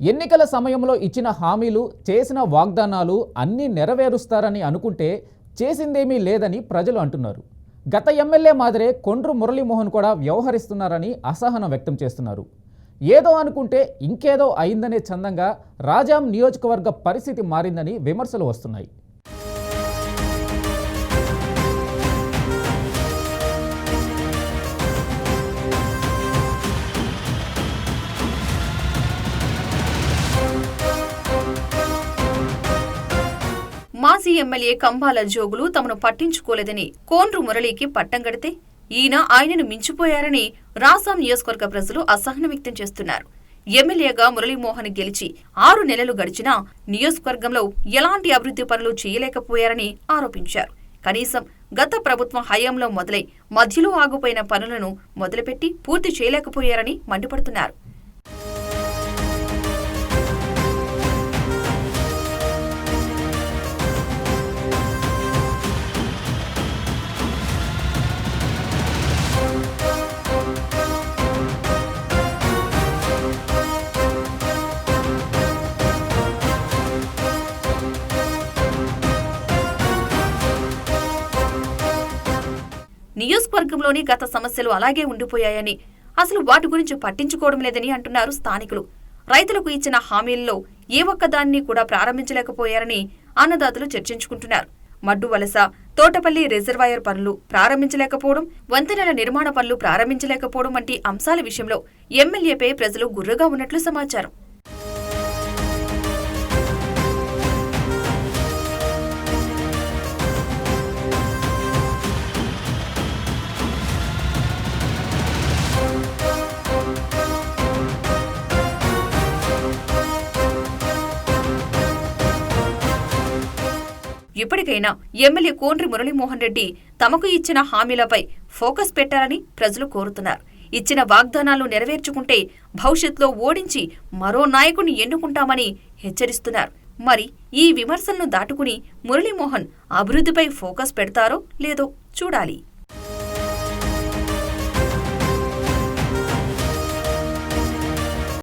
ఎన్నికల సమయంలో ఇచ్చిన హామీలు, చేసిన వాగ్దానాలు అన్నీ నెరవేరుస్తారని అనుకుంటే చేసిందేమీ లేదని ప్రజలు అంటున్నారు. గత ఎమ్మెల్యే మాదిరే కొండ్రు మురళీమోహన్ కూడా వ్యవహరిస్తున్నారని అసహనం వ్యక్తం చేస్తున్నారు. ఏదో అనుకుంటే ఇంకేదో అయిందనే చందంగా రాజాం నియోజకవర్గ పరిస్థితి మారిందని విమర్శలు వస్తున్నాయి. మాజీ ఎమ్మెల్యే కంబాల జోగులు తమను పట్టించుకోలేదని కోండ్రు మురళీకి పట్టం గడితే ఈయన ఆయనను మించిపోయారని రాజాం నియోజకవర్గ ప్రజలు అసహనం వ్యక్తం చేస్తున్నారు. ఎమ్మెల్యేగా మురళీమోహన్ గెలిచి 6 నెలలు గడిచినా నియోజకవర్గంలో ఎలాంటి అభివృద్ధి పనులు చేయలేకపోయారని ఆరోపించారు. కనీసం గత ప్రభుత్వం హయాంలో మొదలై మధ్యలో ఆగిపోయిన పనులను మొదలుపెట్టి పూర్తి చేయలేకపోయారని మండిపడుతున్నారు. నియోజకవర్గంలోని గత సమస్యలు అలాగే ఉండిపోయాయని, అసలు వాటి గురించి పట్టించుకోవడం లేదని అంటున్నారు స్థానికులు. రైతులకు ఇచ్చిన హామీల్లో ఏ ఒక్కదాన్ని కూడా ప్రారంభించలేకపోయారని అన్నదాతలు చర్చించుకుంటున్నారు. మడ్డు వలస, తోటపల్లి రిజర్వాయర్ పనులు ప్రారంభించలేకపోవడం, వంతెనల నిర్మాణ పనులు ప్రారంభించలేకపోవడం వంటి అంశాల విషయంలో ఎమ్మెల్యేపై ప్రజలు గుర్రుగా ఉన్నట్లు సమాచారం. ఇప్పటికైనా ఎమ్మెల్యే కోండ్రి మురళీమోహన్ రెడ్డి తమకు ఇచ్చిన హామీలపై ఫోకస్ పెట్టారని ప్రజలు కోరుతున్నారు. ఇచ్చిన వాగ్దానాలు నెరవేర్చుకుంటే భవిష్యత్తులో ఓడించి మరో నాయకుడిని ఎన్నుకుంటామని హెచ్చరిస్తున్నారు. మరి ఈ విమర్శలను దాటుకుని మురళీమోహన్ అభివృద్ధిపై ఫోకస్ పెడతారో లేదో చూడాలి.